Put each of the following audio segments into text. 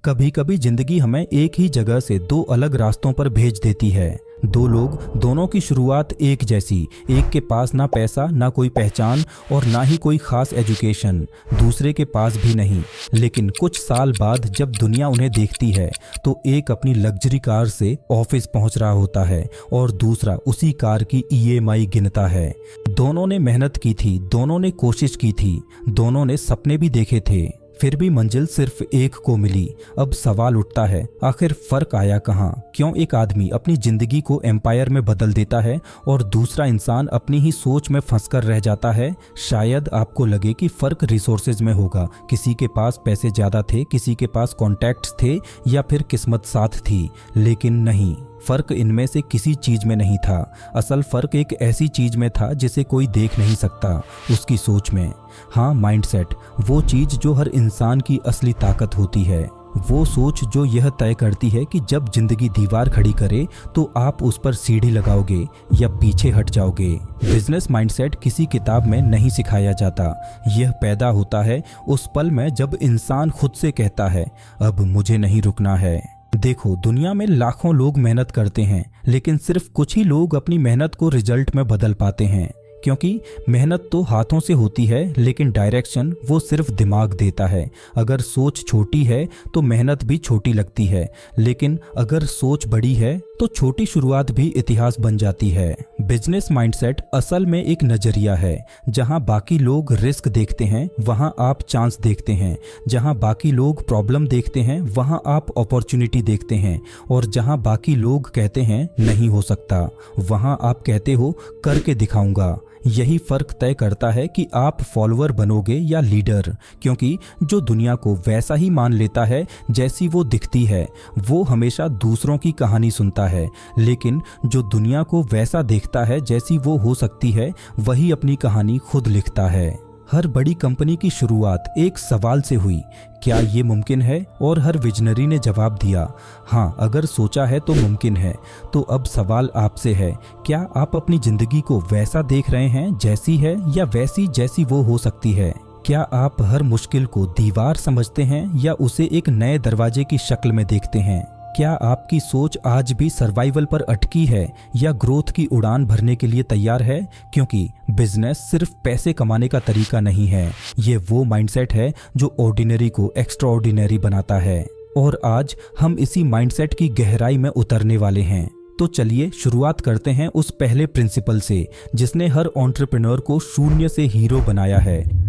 कभी कभी जिंदगी हमें एक ही जगह से दो अलग रास्तों पर भेज देती है। दो लोग, दोनों की शुरुआत एक जैसी, एक के पास ना पैसा, ना कोई पहचान और ना ही कोई खास एजुकेशन, दूसरे के पास भी नहीं। लेकिन कुछ साल बाद जब दुनिया उन्हें देखती है तो एक अपनी लग्जरी कार से ऑफिस पहुंच रहा होता है और दूसरा उसी कार की ईएमआई गिनता है। दोनों ने मेहनत की थी, दोनों ने कोशिश की थी, दोनों ने सपने भी देखे थे, फिर भी मंजिल सिर्फ एक को मिली। अब सवाल उठता है, आखिर फर्क आया कहाँ? क्यों एक आदमी अपनी जिंदगी को एम्पायर में बदल देता है और दूसरा इंसान अपनी ही सोच में फंसकर रह जाता है? शायद आपको लगे कि फर्क रिसोर्सेज में होगा, किसी के पास पैसे ज्यादा थे, किसी के पास कॉन्टैक्ट्स थे या फिर किस्मत साथ थी, लेकिन नहीं, फर्क इनमें से किसी चीज में नहीं था। असल फर्क एक ऐसी चीज में था जिसे कोई देख नहीं सकता, उसकी सोच में। हाँ, माइंडसेट, वो चीज जो हर इंसान की असली ताकत होती है। वो सोच जो यह तय करती है कि जब जिंदगी दीवार खड़ी करे तो आप उस पर सीढ़ी लगाओगे या पीछे हट जाओगे। बिजनेस माइंडसेट किसी किताब में नहीं सिखाया जाता, यह पैदा होता है उस पल में जब इंसान खुद से कहता है, अब मुझे नहीं रुकना है। देखो, दुनिया में लाखों लोग मेहनत करते हैं, लेकिन सिर्फ कुछ ही लोग अपनी मेहनत को रिजल्ट में बदल पाते हैं। क्योंकि मेहनत तो हाथों से होती है, लेकिन डायरेक्शन वो सिर्फ दिमाग देता है। अगर सोच छोटी है तो मेहनत भी छोटी लगती है, लेकिन अगर सोच बड़ी है तो छोटी शुरुआत भी इतिहास बन जाती है। बिजनेस माइंडसेट असल में एक नजरिया है। जहां बाकी लोग रिस्क देखते हैं, वहां आप चांस देखते हैं। जहां बाकी लोग प्रॉब्लम देखते हैं, वहां आप अपॉर्चुनिटी देखते हैं। और जहां बाकी लोग कहते हैं नहीं हो सकता, वहां आप कहते हो करके दिखाऊंगा। यही फर्क तय करता है कि आप फॉलोअर बनोगे या लीडर। क्योंकि जो दुनिया को वैसा ही मान लेता है जैसी वो दिखती है, वो हमेशा दूसरों की कहानी सुनता है। लेकिन जो दुनिया को वैसा देखता है जैसी वो हो सकती है, वही अपनी कहानी खुद लिखता है। हर बड़ी कंपनी की शुरुआत एक सवाल से हुई, क्या ये मुमकिन है? और हर विजनरी ने जवाब दिया, हाँ, अगर सोचा है तो मुमकिन है। तो अब सवाल आपसे है, क्या आप अपनी जिंदगी को वैसा देख रहे हैं जैसी है या वैसी जैसी वो हो सकती है? क्या आप हर मुश्किल को दीवार समझते हैं या उसे एक नए दरवाजे की शक्ल में देखते हैं? क्या आपकी सोच आज भी सर्वाइवल पर अटकी है या ग्रोथ की उड़ान भरने के लिए तैयार है? क्योंकि बिजनेस सिर्फ पैसे कमाने का तरीका नहीं है, ये वो माइंडसेट है जो ऑर्डिनरी को एक्स्ट्राऑर्डिनरी बनाता है। और आज हम इसी माइंडसेट की गहराई में उतरने वाले हैं। तो चलिए शुरुआत करते हैं उस पहले प्रिंसिपल से जिसने हर एंटरप्रेन्योर को शून्य से हीरो बनाया है।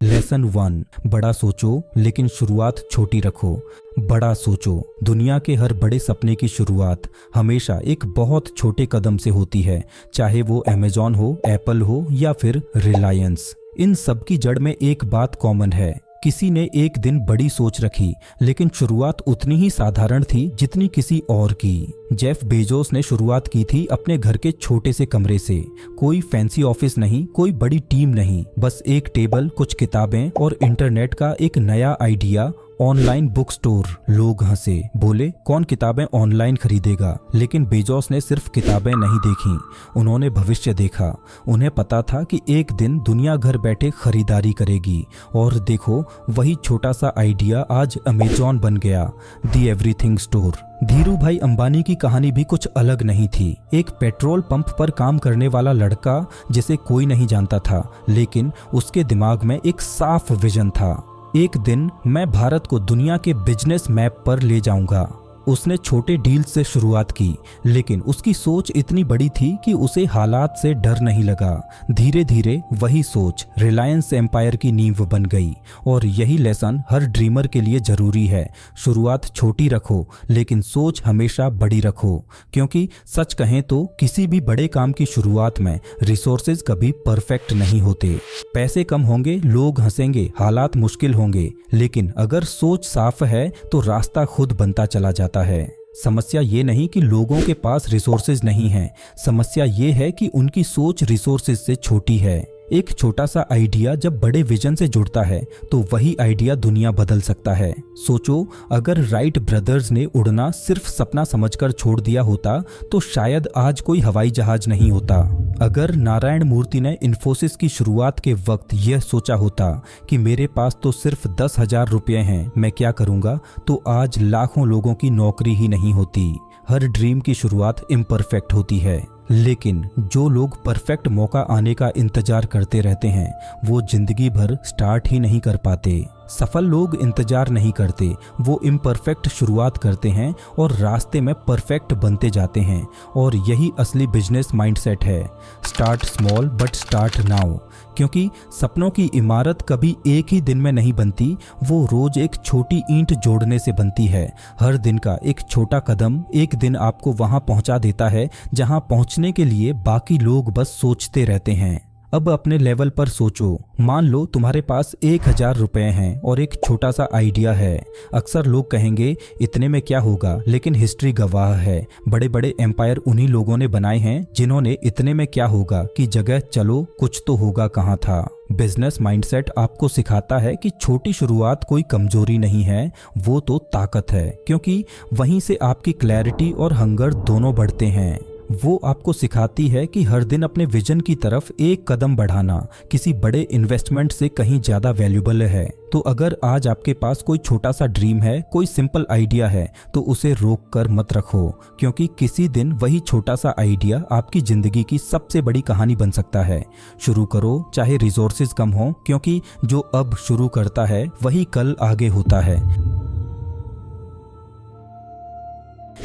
लेसन 1, बड़ा सोचो लेकिन शुरुआत छोटी रखो। बड़ा सोचो। दुनिया के हर बड़े सपने की शुरुआत हमेशा एक बहुत छोटे कदम से होती है, चाहे वो अमेजॉन हो, एप्पल हो या फिर रिलायंस। इन सब की जड़ में एक बात कॉमन है, किसी ने एक दिन बड़ी सोच रखी, लेकिन शुरुआत उतनी ही साधारण थी जितनी किसी और की। जेफ बेजोस ने शुरुआत की थी अपने घर के छोटे से कमरे से। कोई फैंसी ऑफिस नहीं, कोई बड़ी टीम नहीं, बस एक टेबल, कुछ किताबें और इंटरनेट का एक नया आइडिया, ऑनलाइन बुक स्टोर। लोग हंसे, बोले कौन किताबें ऑनलाइन खरीदेगा? लेकिन बेजोस ने सिर्फ किताबें नहीं देखी, उन्होंने भविष्य देखा। उन्हें पता था कि एक दिन दुनिया घर बैठे खरीदारी करेगी। और देखो, वही छोटा सा आइडिया आज अमेजॉन बन गया, दी एवरीथिंग स्टोर। धीरू भाई अंबानी की कहानी भी कुछ अलग नहीं थी। एक पेट्रोल पंप पर काम करने वाला लड़का जिसे कोई नहीं जानता था, लेकिन उसके दिमाग में एक साफ विजन था। एक दिन मैं भारत को दुनिया के बिजनेस मैप पर ले जाऊंगा। उसने छोटे डील से शुरुआत की, लेकिन उसकी सोच इतनी बड़ी थी कि उसे हालात से डर नहीं लगा। धीरे धीरे वही सोच रिलायंस एम्पायर की नींव बन गई। और यही लेसन हर ड्रीमर के लिए जरूरी है। शुरुआत छोटी रखो, लेकिन सोच हमेशा बड़ी रखो। क्योंकि सच कहें तो किसी भी बड़े काम की शुरुआत में रिसोर्सेज कभी परफेक्ट नहीं होते। पैसे कम होंगे, लोग हंसेंगे, हालात मुश्किल होंगे, लेकिन अगर सोच साफ है तो रास्ता खुद बनता चला जाता है। समस्या ये नहीं कि लोगों के पास रिसोर्सेज नहीं हैं, समस्या ये है कि उनकी सोच रिसोर्सेज से छोटी है। एक छोटा सा आइडिया जब बड़े विजन से जुड़ता है तो वही आइडिया दुनिया बदल सकता है। सोचो, अगर राइट ब्रदर्स ने उड़ना सिर्फ सपना समझकर छोड़ दिया होता तो शायद आज कोई हवाई जहाज नहीं होता, अगर नारायण मूर्ति ने इन्फोसिस की शुरुआत के वक्त यह सोचा होता कि मेरे पास तो सिर्फ 10,000 रुपये हैं, मैं क्या करूंगा, तो आज लाखों लोगों की नौकरी ही नहीं होती। हर ड्रीम की शुरुआत इम्परफेक्ट होती है, लेकिन जो लोग परफेक्ट मौका आने का इंतजार करते रहते हैं वो जिंदगी भर स्टार्ट ही नहीं कर पाते। सफल लोग इंतजार नहीं करते, वो इम्परफेक्ट शुरुआत करते हैं और रास्ते में परफेक्ट बनते जाते हैं। और यही असली बिजनेस माइंडसेट है। Start small but start now. क्योंकि सपनों की इमारत कभी एक ही दिन में नहीं बनती, वो रोज एक छोटी ईंट जोड़ने से बनती है। हर दिन का एक छोटा कदम एक दिन आपको वहां पहुंचा देता है जहां पहुंचने के लिए बाकी लोग बस सोचते रहते हैं। अब अपने लेवल पर सोचो। मान लो तुम्हारे पास 1,000 रुपए हैं और एक छोटा सा आइडिया है। अक्सर लोग कहेंगे इतने में क्या होगा, लेकिन हिस्ट्री गवाह है बड़े बड़े एम्पायर उन्हीं लोगों ने बनाए हैं जिन्होंने इतने में क्या होगा की जगह चलो कुछ तो होगा कहाँ था। बिजनेस माइंडसेट आपको सिखाता है कि छोटी शुरुआत कोई कमजोरी नहीं है, वो तो ताकत है, क्योंकि वहीं से आपकी क्लैरिटी और हंगर दोनों बढ़ते हैं। वो आपको सिखाती है कि हर दिन अपने विजन की तरफ एक कदम बढ़ाना किसी बड़े इन्वेस्टमेंट से कहीं ज्यादा वैल्यूबल है। तो अगर आज आपके पास कोई छोटा सा ड्रीम है, कोई सिंपल आइडिया है, तो उसे रोक कर मत रखो, क्योंकि किसी दिन वही छोटा सा आइडिया आपकी जिंदगी की सबसे बड़ी कहानी बन सकता है। शुरू करो चाहे रिसोर्सेज कम हो, क्योंकि जो अब शुरू करता है वही कल आगे होता है।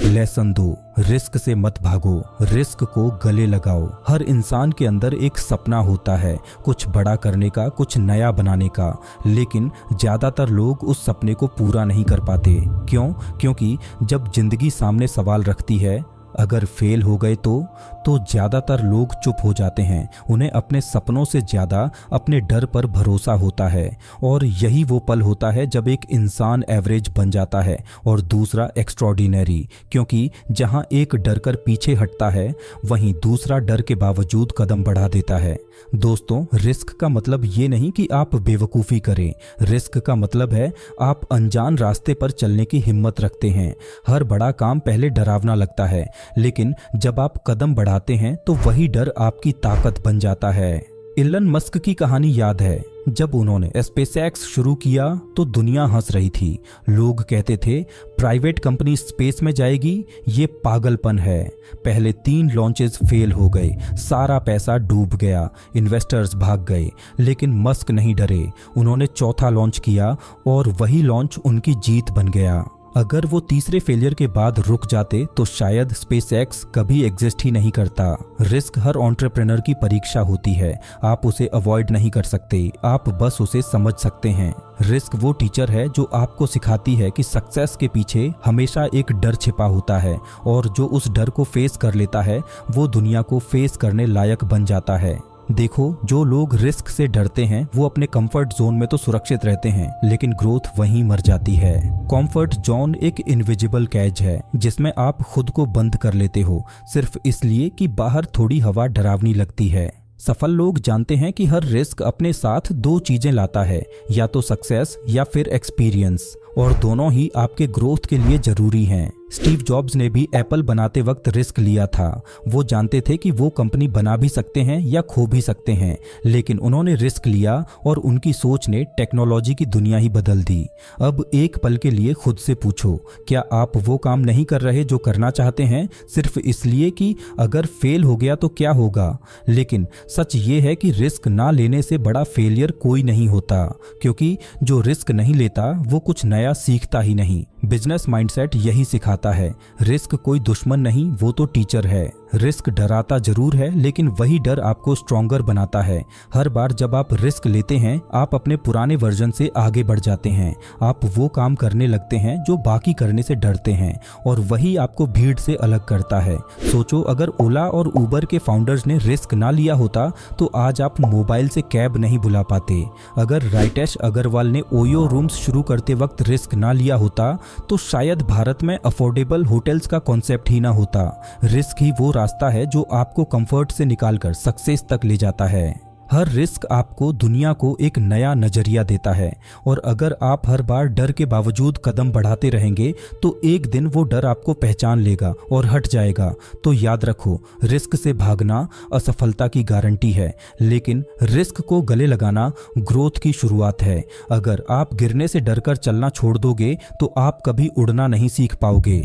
लेसन 2, रिस्क से मत भागो, रिस्क को गले लगाओ। हर इंसान के अंदर एक सपना होता है, कुछ बड़ा करने का, कुछ नया बनाने का, लेकिन ज्यादातर लोग उस सपने को पूरा नहीं कर पाते। क्यों? क्योंकि जब जिंदगी सामने सवाल रखती है अगर फेल हो गए तो ज्यादातर लोग चुप हो जाते हैं। उन्हें अपने सपनों से ज्यादा अपने डर पर भरोसा होता है, और यही वो पल होता है जब एक इंसान एवरेज बन जाता है और दूसरा एक्स्ट्रॉर्डिनरी। क्योंकि जहां एक डर कर पीछे हटता है, वहीं दूसरा डर के बावजूद कदम बढ़ा देता है। दोस्तों, रिस्क का मतलब ये नहीं कि आप बेवकूफ़ी करें। रिस्क का मतलब है आप अनजान रास्ते पर चलने की हिम्मत रखते हैं। हर बड़ा काम पहले डरावना लगता है, लेकिन जब आप कदम बढ़ाते हैं तो वही डर आपकी ताकत बन जाता है। इलन मस्क की कहानी याद है। जब उन्होंने स्पेसएक्स शुरू किया तो दुनिया हंस रही थी। लोग कहते थे प्राइवेट कंपनी स्पेस में जाएगी, ये पागलपन है। पहले 3 लॉन्चेस फेल हो गए, सारा पैसा डूब गया, इन्वेस्टर्स भाग गए, लेकिन मस्क नहीं डरे। उन्होंने चौथा लॉन्च किया और वही लॉन्च उनकी जीत बन गया। अगर वो तीसरे फेलियर के बाद रुक जाते तो शायद स्पेसएक्स कभी एग्जिस्ट ही नहीं करता। रिस्क हर एंटरप्रेन्योर की परीक्षा होती है। आप उसे अवॉइड नहीं कर सकते, आप बस उसे समझ सकते हैं। रिस्क वो टीचर है जो आपको सिखाती है कि सक्सेस के पीछे हमेशा एक डर छिपा होता है, और जो उस डर को फेस कर लेता है वो दुनिया को फेस करने लायक बन जाता है। देखो, जो लोग रिस्क से डरते हैं वो अपने कंफर्ट जोन में तो सुरक्षित रहते हैं, लेकिन ग्रोथ वहीं मर जाती है। कंफर्ट जोन एक इनविजिबल कैज है जिसमें आप खुद को बंद कर लेते हो, सिर्फ इसलिए कि बाहर थोड़ी हवा डरावनी लगती है। सफल लोग जानते हैं कि हर रिस्क अपने साथ 2 चीजें लाता है, या तो सक्सेस या फिर एक्सपीरियंस, और दोनों ही आपके ग्रोथ के लिए जरूरी हैं। स्टीव जॉब्स ने भी एप्पल बनाते वक्त रिस्क लिया था। वो जानते थे कि वो कंपनी बना भी सकते हैं या खो भी सकते हैं, लेकिन उन्होंने रिस्क लिया और उनकी सोच ने टेक्नोलॉजी की दुनिया ही बदल दी। अब एक पल के लिए खुद से पूछो, क्या आप वो काम नहीं कर रहे जो करना चाहते हैं, सिर्फ इसलिए कि अगर फेल हो गया तो क्या होगा? लेकिन सच ये है कि रिस्क ना लेने से बड़ा फेलियर कोई नहीं होता, क्योंकि जो रिस्क नहीं लेता वो कुछ नया सीखता ही नहीं। बिजनेस माइंडसेट यही सिखाता है, रिस्क कोई दुश्मन नहीं, वो तो टीचर है। रिस्क डराता जरूर है, लेकिन वही डर आपको स्ट्रॉन्गर बनाता है। हर बार जब आप रिस्क लेते हैं, आप अपने पुराने वर्जन से आगे बढ़ जाते हैं। आप वो काम करने लगते हैं जो बाकी करने से डरते हैं, और वही आपको भीड़ से अलग करता है। सोचो, अगर ओला और उबर के फाउंडर्स ने रिस्क ना लिया होता तो आज आप मोबाइल से कैब नहीं बुला पाते। अगर राइटेश अग्रवाल ने ओयो रूम्स शुरू करते वक्त रिस्क ना लिया होता तो शायद भारत में अफोर्डेबल होटल्स का कॉन्सेप्ट ही ना होता। रिस्क ही वो रास्ता है जो आपको कंफर्ट से निकालकर सक्सेस तक ले जाता है। हर रिस्क आपको दुनिया को एक नया नजरिया देता है, और अगर आप हर बार डर के बावजूद कदम बढ़ाते रहेंगे तो एक दिन वो डर आपको पहचान लेगा और हट जाएगा। तो याद रखो, रिस्क से भागना असफलता की गारंटी है, लेकिन रिस्क को गले लगाना ग्रोथ की शुरुआत है। अगर आप गिरने से डरकर चलना छोड़ दोगे तो आप कभी उड़ना नहीं सीख पाओगे।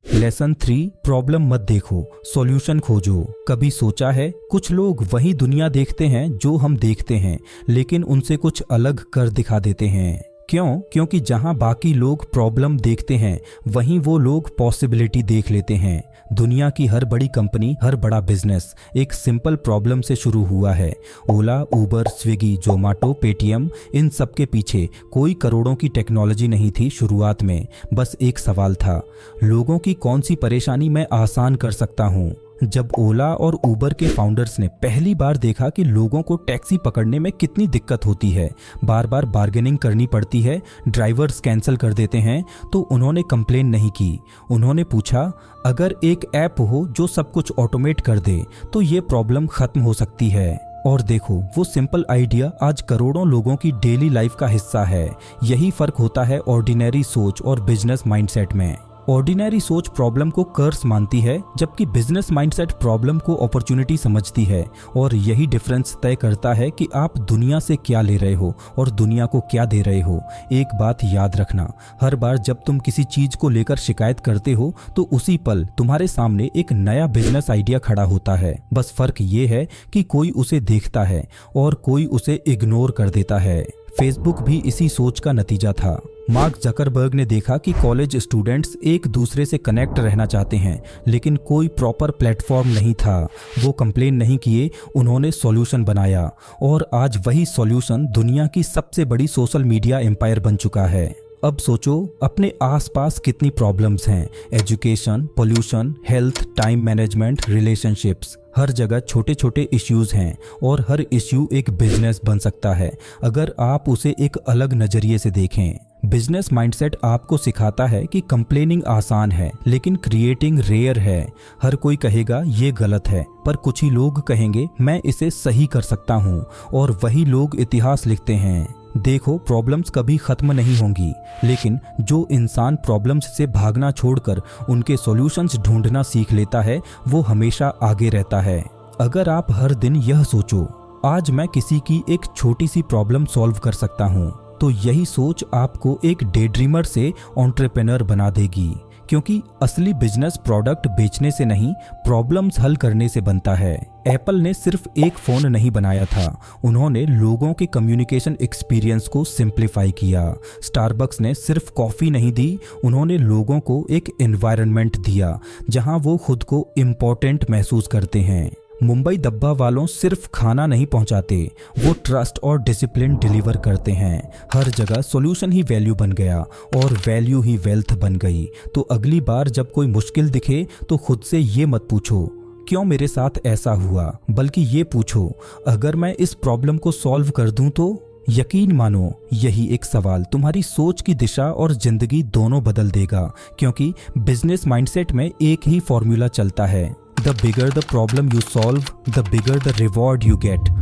लेसन 3, प्रॉब्लम मत देखो, सॉल्यूशन खोजो। कभी सोचा है कुछ लोग वही दुनिया देखते हैं जो हम देखते हैं, लेकिन उनसे कुछ अलग कर दिखा देते हैं। क्यों? क्योंकि जहां बाकी लोग प्रॉब्लम देखते हैं वहीं वो लोग पॉसिबिलिटी देख लेते हैं। दुनिया की हर बड़ी कंपनी, हर बड़ा बिजनेस एक सिंपल प्रॉब्लम से शुरू हुआ है। ओला, उबर, स्विगी, जोमेटो, पेटीएम, इन सब के पीछे कोई करोड़ों की टेक्नोलॉजी नहीं थी शुरुआत में। बस एक सवाल था, लोगों की कौन सी परेशानी मैं आसान कर सकता हूँ। जब ओला और उबर के फाउंडर्स ने पहली बार देखा कि लोगों को टैक्सी पकड़ने में कितनी दिक्कत होती है, बार बार बार्गेनिंग करनी पड़ती है, ड्राइवर्स कैंसिल कर देते हैं, तो उन्होंने कंप्लेन नहीं की। उन्होंने पूछा, अगर एक ऐप हो जो सब कुछ ऑटोमेट कर दे तो ये प्रॉब्लम खत्म हो सकती है। और देखो, वो सिंपल आइडिया आज करोड़ों लोगों की डेली लाइफ का हिस्सा है। यही फर्क होता है ऑर्डिनरी सोच और बिजनेस माइंडसेट में। ऑर्डिनरी सोच प्रॉब्लम को कर्स मानती है, जबकि बिजनेस माइंडसेट प्रॉब्लम को अपॉर्चुनिटी समझती है। और यही डिफरेंस तय करता है कि आप दुनिया से क्या ले रहे हो और दुनिया को क्या दे रहे हो। एक बात याद रखना, हर बार जब तुम किसी चीज को लेकर शिकायत करते हो तो उसी पल तुम्हारे सामने एक नया बिजनेस आइडिया खड़ा होता है। बस फर्क ये है कि कोई उसे देखता है और कोई उसे इग्नोर कर देता है। फेसबुक भी इसी सोच का नतीजा था। मार्क जकरबर्ग ने देखा कि कॉलेज स्टूडेंट्स एक दूसरे से कनेक्ट रहना चाहते हैं, लेकिन कोई प्रॉपर प्लेटफॉर्म नहीं था। वो कंप्लेन नहीं किए, उन्होंने सॉल्यूशन बनाया, और आज वही सॉल्यूशन दुनिया की सबसे बड़ी सोशल मीडिया एम्पायर बन चुका है। अब सोचो, अपने आसपास कितनी प्रॉब्लम्स हैं। Education, pollution, health, time management, relationships, हर जगह छोटे छोटे इश्यूज हैं, और हर इश्यू एक बिजनेस बन सकता है अगर आप उसे एक अलग नजरिए से देखें। बिजनेस माइंडसेट आपको सिखाता है कि कंप्लेनिंग आसान है, लेकिन क्रिएटिंग रेयर है। हर कोई कहेगा ये गलत है, पर कुछ ही लोग कहेंगे मैं इसे सही कर सकता हूँ, और वही लोग इतिहास लिखते हैं। देखो, प्रॉब्लम्स कभी खत्म नहीं होंगी, लेकिन जो इंसान प्रॉब्लम्स से भागना छोड़कर उनके सॉल्यूशंस ढूंढना सीख लेता है वो हमेशा आगे रहता है। अगर आप हर दिन यह सोचो, आज मैं किसी की एक छोटी सी प्रॉब्लम सॉल्व कर सकता हूँ, तो यही सोच आपको एक डे ड्रीमर से एंटरप्रेन्योर बना देगी। क्योंकि असली बिजनेस प्रोडक्ट बेचने से नहीं, प्रॉब्लम्स हल करने से बनता है। एप्पल ने सिर्फ एक फ़ोन नहीं बनाया था, उन्होंने लोगों के कम्युनिकेशन एक्सपीरियंस को सिंप्लीफाई किया। स्टारबक्स ने सिर्फ कॉफ़ी नहीं दी, उन्होंने लोगों को एक एनवायरनमेंट दिया जहां वो खुद को इम्पोर्टेंट महसूस करते हैं। मुंबई डब्बा वालों सिर्फ खाना नहीं पहुंचाते, वो ट्रस्ट और डिसिप्लिन डिलीवर करते हैं। हर जगह सॉल्यूशन ही वैल्यू बन गया और वैल्यू ही वेल्थ बन गई। तो अगली बार जब कोई मुश्किल दिखे तो खुद से ये मत पूछो क्यों मेरे साथ ऐसा हुआ, बल्कि ये पूछो अगर मैं इस प्रॉब्लम को सॉल्व कर दूं तो। यकीन मानो, यही एक सवाल तुम्हारी सोच की दिशा और जिंदगी दोनों बदल देगा। क्योंकि बिजनेस माइंडसेट में एक ही फॉर्मूला चलता है, the bigger the problem you solve, the bigger the reward you get.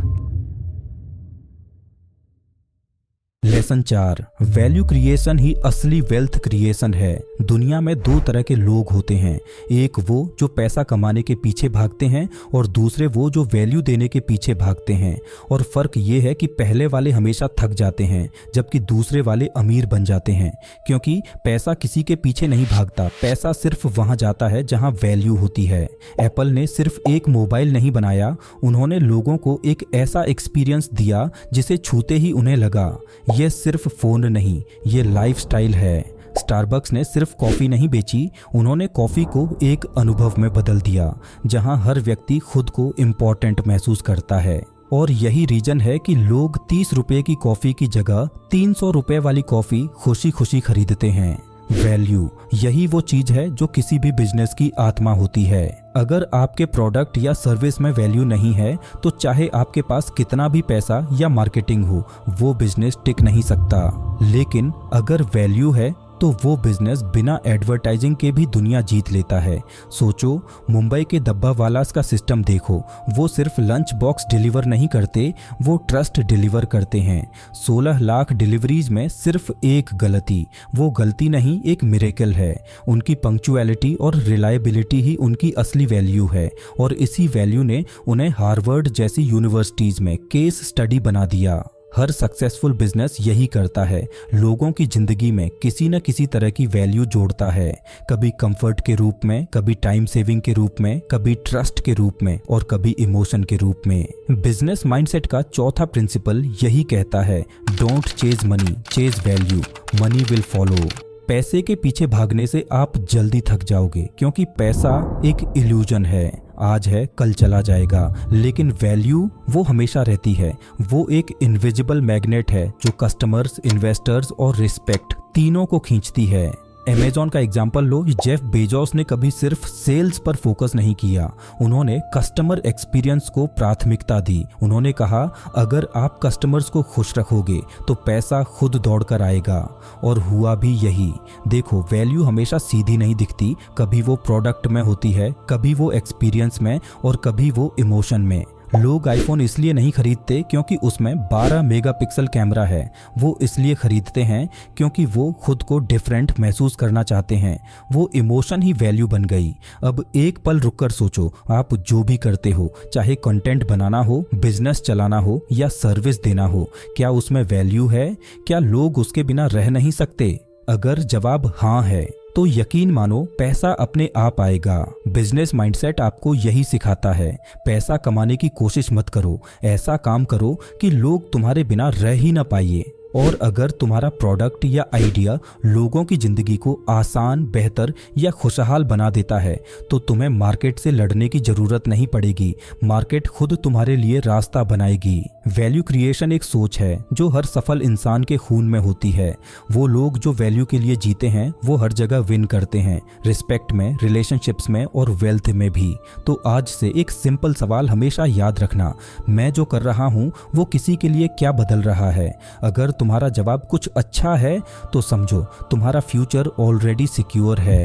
Lesson 4, value creation ही असली वेल्थ क्रिएशन है। दुनिया में दो तरह के लोग होते हैं, एक वो जो पैसा कमाने के पीछे भागते हैं और दूसरे वो जो वैल्यू देने के पीछे भागते हैं। और फर्क ये है कि पहले वाले हमेशा थक जाते हैं, जबकि दूसरे वाले अमीर बन जाते हैं। क्योंकि पैसा किसी के पीछे नहीं भागता, पैसा सिर्फ वहां जाता है जहां वैल्यू होती है। एप्पल ने सिर्फ एक मोबाइल नहीं बनाया, उन्होंने लोगों को एक ऐसा एक्सपीरियंस दिया जिसे छूते ही उन्हें लगा ये सिर्फ फोन नहीं, ये लाइफस्टाइल है। स्टारबक्स ने सिर्फ कॉफ़ी नहीं बेची, उन्होंने कॉफ़ी को एक अनुभव में बदल दिया जहां हर व्यक्ति खुद को इम्पोर्टेंट महसूस करता है। और यही रीजन है कि लोग 30 रुपए की कॉफ़ी की जगह 300 रुपए वाली कॉफ़ी खुशी खुशी खरीदते हैं। वैल्यू, यही वो चीज है जो किसी भी बिजनेस की आत्मा होती है। अगर आपके प्रोडक्ट या सर्विस में वैल्यू नहीं है तो चाहे आपके पास कितना भी पैसा या मार्केटिंग हो, वो बिजनेस टिक नहीं सकता। लेकिन अगर वैल्यू है तो वो बिजनेस बिना एडवर्टाइजिंग के भी दुनिया जीत लेता है। सोचो, मुंबई के डब्बावालास का सिस्टम देखो, वो सिर्फ लंच बॉक्स डिलीवर नहीं करते, वो ट्रस्ट डिलीवर करते हैं। 16 लाख डिलीवरीज में सिर्फ एक गलती, वो गलती नहीं, एक मिरेकल है। उनकी पंक्चुअलिटी और रिलायबिलिटी ही उनकी असली वैल्यू है, और इसी वैल्यू ने उन्हें हार्वर्ड जैसी यूनिवर्सिटीज में केस स्टडी बना दिया। हर सक्सेसफुल बिजनेस यही करता है, लोगों की जिंदगी में किसी न किसी तरह की वैल्यू जोड़ता है, कभी कंफर्ट के रूप में, कभी टाइम सेविंग के रूप में, कभी ट्रस्ट के रूप में, और कभी इमोशन के रूप में। बिजनेस माइंडसेट का चौथा प्रिंसिपल यही कहता है, don't chase money, chase value, money will follow. पैसे के पीछे भागने से आप जल्दी थक जाओगे, क्योंकि पैसा एक इल्यूजन है, आज है कल चला जाएगा, लेकिन वैल्यू वो हमेशा रहती है। वो एक इनविजिबल मैग्नेट है जो कस्टमर्स, इन्वेस्टर्स और रिस्पेक्ट तीनों को खींचती है। अमेज़न का एग्जाम्पल लो, जेफ बेजोस ने कभी सिर्फ सेल्स पर फोकस नहीं किया, उन्होंने कस्टमर एक्सपीरियंस को प्राथमिकता दी। उन्होंने कहा, अगर आप कस्टमर्स को खुश रखोगे तो पैसा खुद दौड़कर आएगा, और हुआ भी यही। देखो, वैल्यू हमेशा सीधी नहीं दिखती, कभी वो प्रोडक्ट में होती है, कभी वो एक्सपीरियंस में, और कभी वो इमोशन में। लोग आईफोन इसलिए नहीं खरीदते क्योंकि उसमें 12 मेगापिक्सल कैमरा है, वो इसलिए खरीदते हैं क्योंकि वो खुद को डिफरेंट महसूस करना चाहते हैं। वो इमोशन ही वैल्यू बन गई। अब एक पल रुककर सोचो, आप जो भी करते हो, चाहे कंटेंट बनाना हो, बिजनेस चलाना हो या सर्विस देना हो, क्या उसमें वैल्यू है? क्या लोग उसके बिना रह नहीं सकते? अगर जवाब हाँ है तो यकीन मानो, पैसा अपने आप आएगा। बिजनेस माइंडसेट आपको यही सिखाता है, पैसा कमाने की कोशिश मत करो, ऐसा काम करो कि लोग तुम्हारे बिना रह ही ना पाइए। और अगर तुम्हारा प्रोडक्ट या आइडिया लोगों की जिंदगी को आसान, बेहतर या खुशहाल बना देता है, तो तुम्हें मार्केट से लड़ने की जरूरत नहीं पड़ेगी, मार्केट खुद तुम्हारे लिए रास्ता बनाएगी। वैल्यू क्रिएशन एक सोच है जो हर सफल इंसान के खून में होती है। वो लोग जो वैल्यू के लिए जीते हैं वो हर जगह विन करते हैं, रिस्पेक्ट में, रिलेशनशिप्स में और वेल्थ में भी। तो आज से एक सिंपल सवाल हमेशा याद रखना, मैं जो कर रहा हूँ वो किसी के लिए क्या बदल रहा है? अगर तुम्हारा जवाब कुछ अच्छा है तो समझो तुम्हारा फ्यूचर ऑलरेडी सिक्योर है।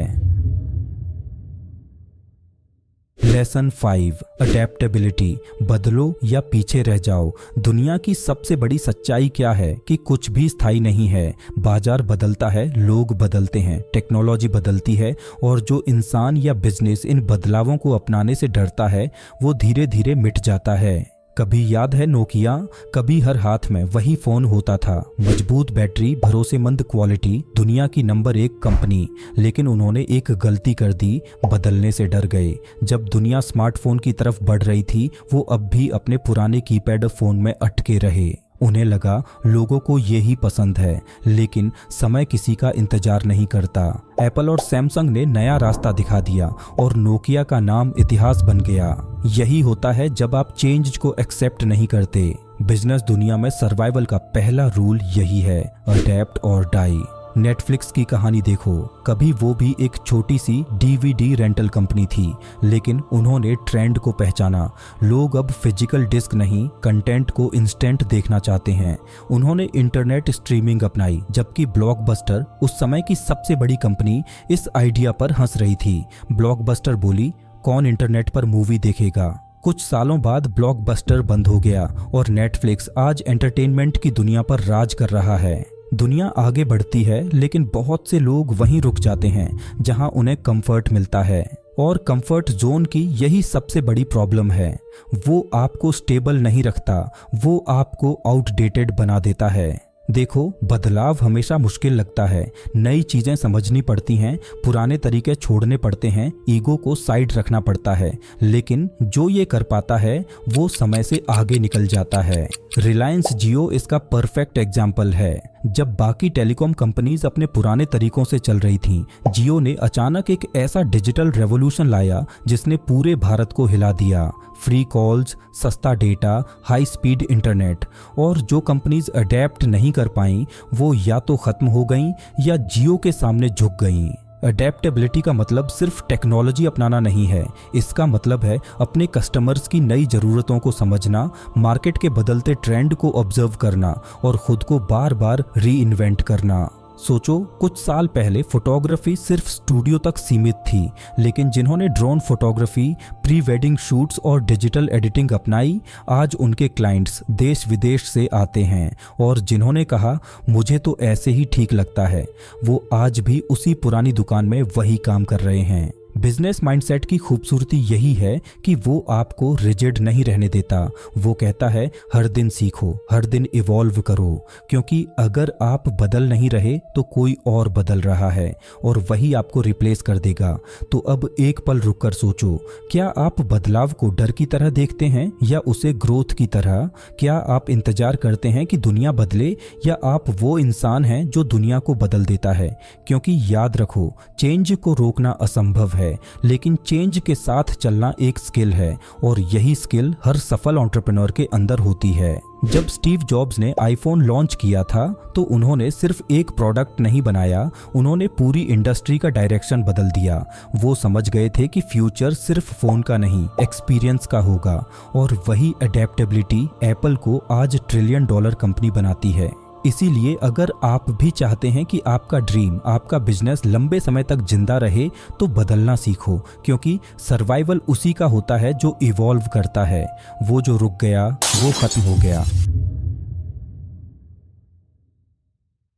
Lesson 5, adaptability. बदलो या पीछे रह जाओ। दुनिया की सबसे बड़ी सच्चाई क्या है कि कुछ भी स्थायी नहीं है। बाजार बदलता है, लोग बदलते हैं, टेक्नोलॉजी बदलती है, और जो इंसान या बिजनेस इन बदलावों को अपनाने से डरता है वो धीरे धीरे मिट जाता है। कभी याद है नोकिया, कभी हर हाथ में वही फोन होता था, मजबूत बैटरी, भरोसेमंद क्वालिटी, दुनिया की नंबर 1 कंपनी। लेकिन उन्होंने एक गलती कर दी, बदलने से डर गए। जब दुनिया स्मार्टफोन की तरफ बढ़ रही थी, वो अब भी अपने पुराने कीपैड फोन में अटके रहे। उन्हें लगा लोगों को यही पसंद है, लेकिन समय किसी का इंतजार नहीं करता। एप्पल और सैमसंग ने नया रास्ता दिखा दिया और नोकिया का नाम इतिहास बन गया। यही होता है जब आप चेंज को एक्सेप्ट नहीं करते। बिजनेस दुनिया में सर्वाइवल का पहला रूल यही है, अडेप्ट और डाई। नेटफ्लिक्स की कहानी देखो, कभी वो भी एक छोटी सी डीवीडी रेंटल कंपनी थी, लेकिन उन्होंने ट्रेंड को पहचाना। लोग अब फिजिकल डिस्क नहीं, कंटेंट को इंस्टेंट देखना चाहते हैं। उन्होंने इंटरनेट स्ट्रीमिंग अपनाई, जबकि ब्लॉकबस्टर, उस समय की सबसे बड़ी कंपनी, इस आइडिया पर हंस रही थी। ब्लॉकबस्टर बोली, कौन इंटरनेट पर मूवी देखेगा? कुछ सालों बाद ब्लॉकबस्टर बंद हो गया और नेटफ्लिक्स आज एंटरटेनमेंट की दुनिया पर राज कर रहा है। दुनिया आगे बढ़ती है, लेकिन बहुत से लोग वहीं रुक जाते हैं जहां उन्हें कंफर्ट मिलता है। और कंफर्ट जोन की यही सबसे बड़ी प्रॉब्लम है। वो आपको स्टेबल नहीं रखता, वो आपको आउटडेटेड बना देता है। देखो, बदलाव हमेशा मुश्किल लगता है, नई चीजें समझनी पड़ती हैं, पुराने तरीके छोड़ने पड़ते हैं, ईगो को साइड रखना पड़ता है, लेकिन जो ये कर पाता है वो समय से आगे निकल जाता है। रिलायंस जियो इसका परफेक्ट एग्जाम्पल है। जब बाकी टेलीकॉम कंपनीज अपने पुराने तरीकों से चल रही थीं, जियो ने अचानक एक ऐसा डिजिटल रेवोल्यूशन लाया जिसने पूरे भारत को हिला दिया। फ्री कॉल्स, सस्ता डेटा, हाई स्पीड इंटरनेट। और जो कंपनीज अडेप्ट नहीं कर पाईं, वो या तो खत्म हो गईं या जियो के सामने झुक गईं। अडेप्टेबिलिटी का मतलब सिर्फ टेक्नोलॉजी अपनाना नहीं है, इसका मतलब है अपने कस्टमर्स की नई ज़रूरतों को समझना, मार्केट के बदलते ट्रेंड को ऑब्जर्व करना और खुद को बार बार री इन्वेंट करना। सोचो, कुछ साल पहले फोटोग्राफी सिर्फ स्टूडियो तक सीमित थी, लेकिन जिन्होंने drone photography, pre wedding shoots और डिजिटल एडिटिंग अपनाई, आज उनके क्लाइंट्स देश विदेश से आते हैं। और जिन्होंने कहा मुझे तो ऐसे ही ठीक लगता है, वो आज भी उसी पुरानी दुकान में वही काम कर रहे हैं। बिजनेस माइंडसेट की खूबसूरती यही है कि वो आपको रिजिड नहीं रहने देता। वो कहता है हर दिन सीखो, हर दिन इवॉल्व करो, क्योंकि अगर आप बदल नहीं रहे तो कोई और बदल रहा है और वही आपको रिप्लेस कर देगा। तो अब एक पल रुककर सोचो, क्या आप बदलाव को डर की तरह देखते हैं या उसे ग्रोथ की तरह? क्या आप इंतजार करते हैं कि दुनिया बदले या आप वो इंसान हैं जो दुनिया को बदल देता है? क्योंकि याद रखो, चेंज को रोकना असंभव है, लेकिन चेंज के साथ चलना एक स्किल है और यही स्किल हर सफल एंटरप्रेन्योर के अंदर होती है। जब स्टीव जॉब्स ने आईफोन लॉन्च किया था तो उन्होंने सिर्फ एक प्रोडक्ट नहीं बनाया, उन्होंने पूरी इंडस्ट्री का डायरेक्शन बदल दिया। वो समझ गए थे कि फ्यूचर सिर्फ फोन का नहीं, एक्सपीरियंस का होगा। और वही अडेप्टेबिलिटी एप्पल को आज $1 ट्रिलियन कंपनी बनाती है। इसीलिए अगर आप भी चाहते हैं कि आपका ड्रीम, आपका बिजनेस लंबे समय तक जिंदा रहे, तो बदलना सीखो, क्योंकि सर्वाइवल उसी का होता है जो इवॉल्व करता है। वो जो रुक गया वो खत्म हो गया।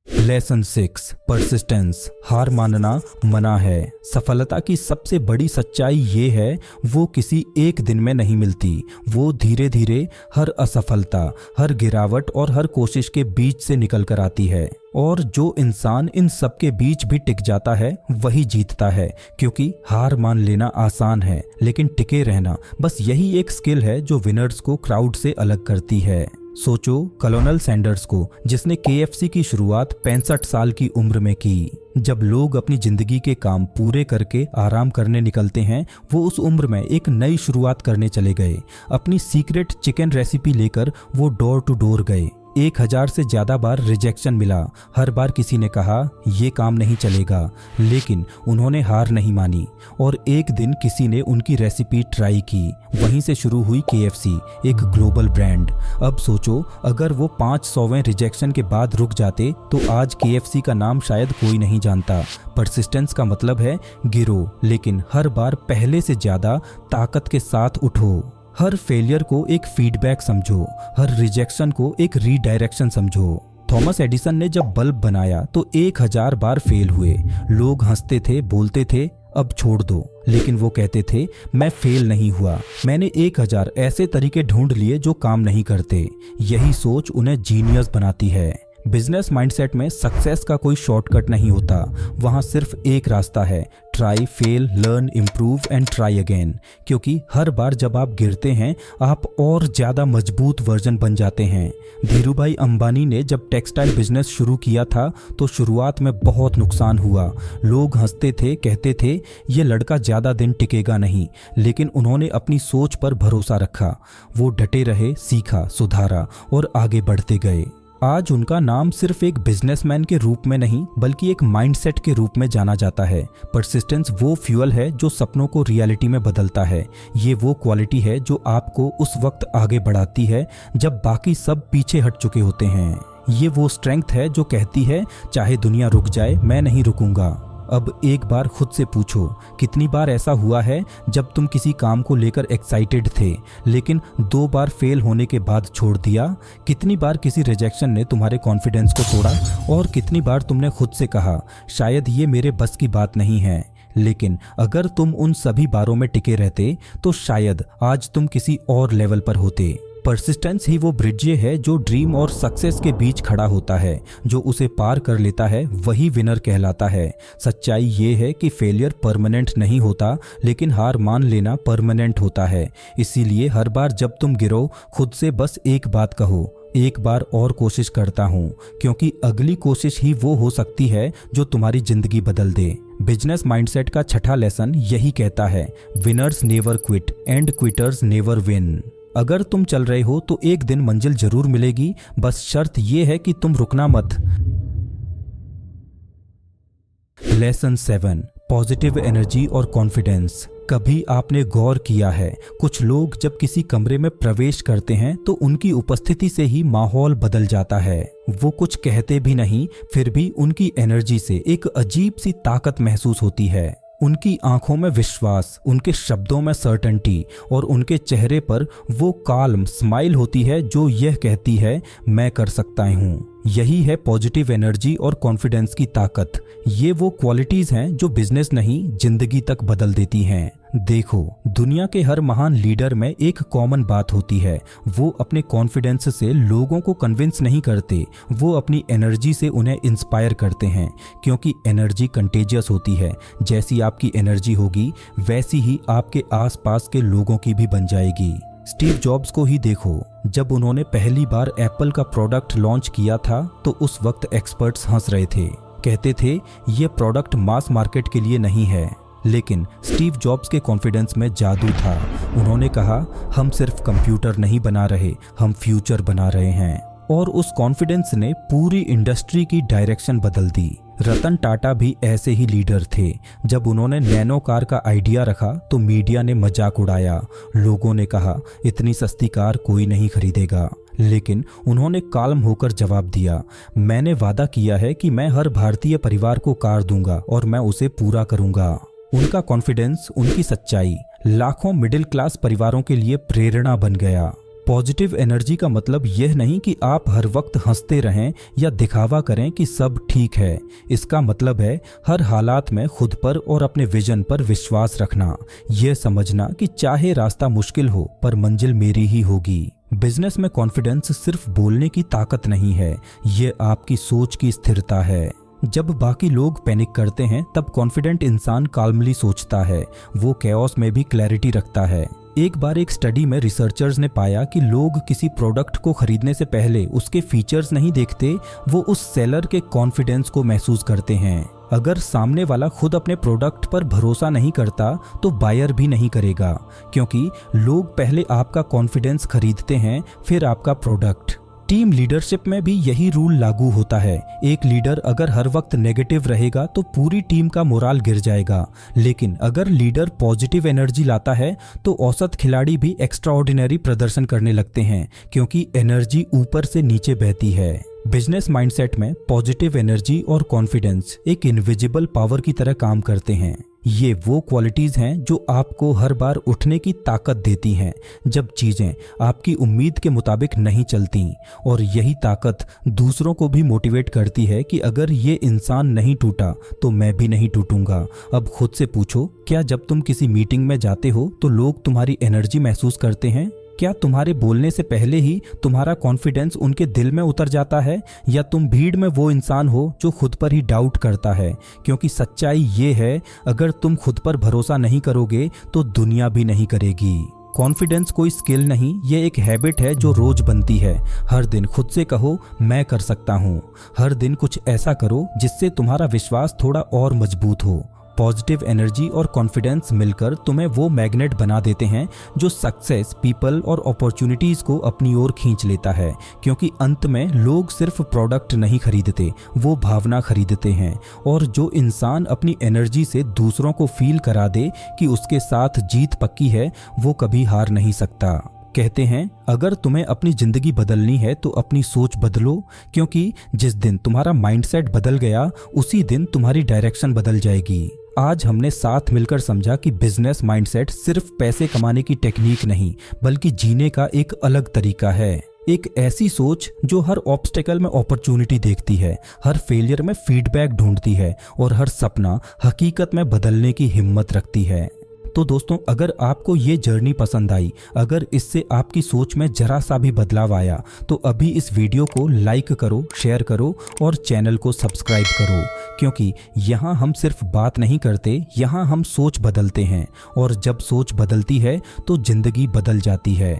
Lesson 6, persistence. हार मानना मना है। सफलता की सबसे बड़ी सच्चाई ये है, वो किसी एक दिन में नहीं मिलती। वो धीरे धीरे हर असफलता, हर गिरावट और हर कोशिश के बीच से निकल कर आती है। और जो इंसान इन सब के बीच भी टिक जाता है वही जीतता है, क्योंकि हार मान लेना आसान है, लेकिन टिके रहना, बस यही एक स्किल है जो विनर्स को क्राउड से अलग करती है। सोचो कलोनल सैंडर्स को, जिसने KFC की शुरुआत 65 साल की उम्र में की। जब लोग अपनी जिंदगी के काम पूरे करके आराम करने निकलते हैं, वो उस उम्र में एक नई शुरुआत करने चले गए। अपनी सीक्रेट चिकन रेसिपी लेकर वो डोर टू डोर गए। 1000 से ज्यादा बार रिजेक्शन मिला। हर बार किसी ने कहा ये काम नहीं चलेगा, लेकिन उन्होंने हार नहीं मानी और एक दिन किसी ने उनकी रेसिपी ट्राई की। वहीं से शुरू हुई KFC, एक ग्लोबल ब्रांड। अब सोचो, अगर वो 500वें रिजेक्शन के बाद रुक जाते तो आज KFC का नाम शायद कोई नहीं जानता। परसिस्टेंस का मतलब है गिरो, लेकिन हर बार पहले से ज्यादा ताकत के साथ उठो। हर फेलियर को एक फीडबैक समझो, हर रिजेक्शन को एक रीडायरेक्शन समझो। थॉमस एडिसन ने जब बल्ब बनाया तो 1000 बार फेल हुए। लोग हंसते थे, बोलते थे अब छोड़ दो, लेकिन वो कहते थे मैं फेल नहीं हुआ, मैंने 1000 ऐसे तरीके ढूंढ लिए जो काम नहीं करते। यही सोच उन्हें जीनियस बनाती है। बिजनेस माइंडसेट में सक्सेस का कोई शॉर्टकट नहीं होता, वहां सिर्फ एक रास्ता है, try, fail, learn, improve and try again. क्योंकि हर बार जब आप गिरते हैं आप और ज्यादा मजबूत वर्जन बन जाते हैं। धीरूभाई अंबानी ने जब टेक्सटाइल बिजनेस शुरू किया था तो शुरुआत में बहुत नुकसान हुआ। लोग हंसते थे, कहते थे ये लड़का ज्यादा दिन टिकेगा नहीं, लेकिन उन्होंने अपनी सोच पर भरोसा रखा। वो डटे रहे, सीखा, सुधारा और आगे बढ़ते गए। आज उनका नाम सिर्फ एक बिजनेसमैन के रूप में नहीं बल्कि एक माइंडसेट के रूप में जाना जाता है। परसिस्टेंस वो फ्यूल है जो सपनों को रियलिटी में बदलता है। ये वो क्वालिटी है जो आपको उस वक्त आगे बढ़ाती है जब बाकी सब पीछे हट चुके होते हैं। ये वो स्ट्रेंथ है जो कहती है चाहे दुनिया रुक जाए मैं नहीं रुकूंगा। अब एक बार खुद से पूछो, कितनी बार ऐसा हुआ है जब तुम किसी काम को लेकर एक्साइटेड थे लेकिन 2 बार फेल होने के बाद छोड़ दिया? कितनी बार किसी रिजेक्शन ने तुम्हारे कॉन्फिडेंस को तोड़ा और कितनी बार तुमने खुद से कहा शायद ये मेरे बस की बात नहीं है? लेकिन अगर तुम उन सभी बारों में टिके रहते तो शायद आज तुम किसी और लेवल पर होते। परसिस्टेंस ही वो ब्रिज है जो ड्रीम और सक्सेस के बीच खड़ा होता है। जो उसे पार कर लेता है वही विनर कहलाता है। सच्चाई ये है कि फेलियर परमानेंट नहीं होता, लेकिन हार मान लेना परमानेंट होता है। इसीलिए हर बार जब तुम गिरो खुद से बस एक बात कहो, एक बार और कोशिश करता हूँ, क्योंकि अगली कोशिश ही वो हो सकती है जो तुम्हारी जिंदगी बदल दे। बिजनेस माइंडसेट का छठा लेसन यही कहता है, winners never quit and quitters never win. अगर तुम चल रहे हो तो एक दिन मंजिल जरूर मिलेगी, बस शर्त यह है कि तुम रुकना मत। लेसन 7, पॉजिटिव एनर्जी और कॉन्फिडेंस। कभी आपने गौर किया है कुछ लोग जब किसी कमरे में प्रवेश करते हैं तो उनकी उपस्थिति से ही माहौल बदल जाता है। वो कुछ कहते भी नहीं, फिर भी उनकी एनर्जी से एक अजीब सी ताकत महसूस होती है। उनकी आंखों में विश्वास, उनके शब्दों में सर्टेनिटी और उनके चेहरे पर वो काल्म स्माइल होती है जो यह कहती है मैं कर सकता हूँ। यही है पॉजिटिव एनर्जी और कॉन्फिडेंस की ताकत। ये वो क्वालिटीज हैं जो बिजनेस नहीं जिंदगी तक बदल देती हैं। देखो, दुनिया के हर महान लीडर में एक कॉमन बात होती है, वो अपने कॉन्फिडेंस से लोगों को कन्विंस नहीं करते, वो अपनी एनर्जी से उन्हें इंस्पायर करते हैं। क्योंकि एनर्जी कंटेजियस होती है। जैसी आपकी एनर्जी होगी वैसी ही आपके आसपास के लोगों की भी बन जाएगी। स्टीव जॉब्स को ही देखो, जब उन्होंने पहली बार एप्पल का प्रोडक्ट लॉन्च किया था तो उस वक्त एक्सपर्ट्स हंस रहे थे, कहते थे ये प्रोडक्ट मास मार्केट के लिए नहीं है। लेकिन स्टीव जॉब्स के कॉन्फिडेंस में जादू था। उन्होंने कहा हम सिर्फ कंप्यूटर नहीं बना रहे, हम फ्यूचर बना रहे हैं। और उस कॉन्फिडेंस ने पूरी इंडस्ट्री की डायरेक्शन बदल दी। रतन टाटा भी ऐसे ही लीडर थे। जब उन्होंने नैनो कार का आइडिया रखा तो मीडिया ने मजाक उड़ाया। लोगों ने कहा इतनी सस्ती कार कोई नहीं खरीदेगा। लेकिन उन्होंने काल्म होकर जवाब दिया, मैंने वादा किया है कि मैं हर भारतीय परिवार को कार दूंगा और मैं उसे पूरा करूंगा। उनका कॉन्फिडेंस, उनकी सच्चाई लाखों मिडिल क्लास परिवारों के लिए प्रेरणा बन गया। पॉजिटिव एनर्जी का मतलब यह नहीं कि आप हर वक्त हंसते रहें या दिखावा करें कि सब ठीक है। इसका मतलब है हर हालात में खुद पर और अपने विजन पर विश्वास रखना। यह समझना कि चाहे रास्ता मुश्किल हो पर मंजिल मेरी ही होगी। बिजनेस में कॉन्फिडेंस सिर्फ बोलने की ताकत नहीं है, ये आपकी सोच की स्थिरता है। जब बाकी लोग पैनिक करते हैं तब कॉन्फिडेंट इंसान काल्मली सोचता है, वो कैओस में भी क्लैरिटी रखता है। एक बार एक स्टडी में रिसर्चर्स ने पाया कि लोग किसी प्रोडक्ट को खरीदने से पहले उसके फीचर्स नहीं देखते, वो उस सेलर के कॉन्फिडेंस को महसूस करते हैं। अगर सामने वाला खुद अपने प्रोडक्ट पर भरोसा नहीं करता तो बायर भी नहीं करेगा, क्योंकि लोग पहले आपका कॉन्फिडेंस खरीदते हैं फिर आपका प्रोडक्ट। टीम लीडरशिप में भी यही रूल लागू होता है। एक लीडर अगर हर वक्त नेगेटिव रहेगा तो पूरी टीम का मोराल गिर जाएगा। लेकिन अगर लीडर पॉजिटिव एनर्जी लाता है तो औसत खिलाड़ी भी एक्स्ट्राऑर्डिनरी प्रदर्शन करने लगते हैं, क्योंकि एनर्जी ऊपर से नीचे बहती है। बिजनेस माइंडसेट में पॉजिटिव एनर्जी और कॉन्फिडेंस एक इनविजिबल पावर की तरह काम करते हैं। ये वो क्वालिटीज हैं जो आपको हर बार उठने की ताकत देती हैं जब चीजें आपकी उम्मीद के मुताबिक नहीं चलती। और यही ताकत दूसरों को भी मोटिवेट करती है कि अगर ये इंसान नहीं टूटा तो मैं भी नहीं टूटूंगा। अब खुद से पूछो, क्या जब तुम किसी मीटिंग में जाते हो तो लोग तुम्हारी एनर्जी महसूस करते हैं? क्या तुम्हारे बोलने से पहले ही तुम्हारा कॉन्फिडेंस उनके दिल में उतर जाता है, या तुम भीड़ में वो इंसान हो जो खुद पर ही डाउट करता है? क्योंकि सच्चाई ये है, अगर तुम खुद पर भरोसा नहीं करोगे तो दुनिया भी नहीं करेगी। कॉन्फिडेंस कोई स्किल नहीं, ये एक हैबिट है जो रोज बनती है। हर दिन खुद से कहो मैं कर सकता हूँ। हर दिन कुछ ऐसा करो जिससे तुम्हारा विश्वास थोड़ा और मजबूत हो। पॉजिटिव एनर्जी और कॉन्फिडेंस मिलकर तुम्हें वो मैग्नेट बना देते हैं जो सक्सेस, पीपल और अपॉर्चुनिटीज को अपनी ओर खींच लेता है। क्योंकि अंत में लोग सिर्फ प्रोडक्ट नहीं खरीदते, वो भावना खरीदते हैं। और जो इंसान अपनी एनर्जी से दूसरों को फील करा दे कि उसके साथ जीत पक्की है, वो कभी हार नहीं सकता। कहते हैं अगर तुम्हें अपनी जिंदगी बदलनी है तो अपनी सोच बदलो, क्योंकि जिस दिन तुम्हारा माइंडसेट बदल गया उसी दिन तुम्हारी डायरेक्शन बदल जाएगी। आज हमने साथ मिलकर समझा कि बिजनेस माइंडसेट सिर्फ पैसे कमाने की टेक्निक नहीं, बल्कि जीने का एक अलग तरीका है। एक ऐसी सोच जो हर ऑब्स्टेकल में अपॉर्चुनिटी देखती है, हर फेलियर में फीडबैक ढूंढती है और हर सपना हकीकत में बदलने की हिम्मत रखती है। तो दोस्तों, अगर आपको ये जर्नी पसंद आई, अगर इससे आपकी सोच में जरा सा भी बदलाव आया, तो अभी इस वीडियो को लाइक करो, शेयर करो और चैनल को सब्सक्राइब करो। क्योंकि यहाँ हम सिर्फ बात नहीं करते, यहाँ हम सोच बदलते हैं। और जब सोच बदलती है तो जिंदगी बदल जाती है।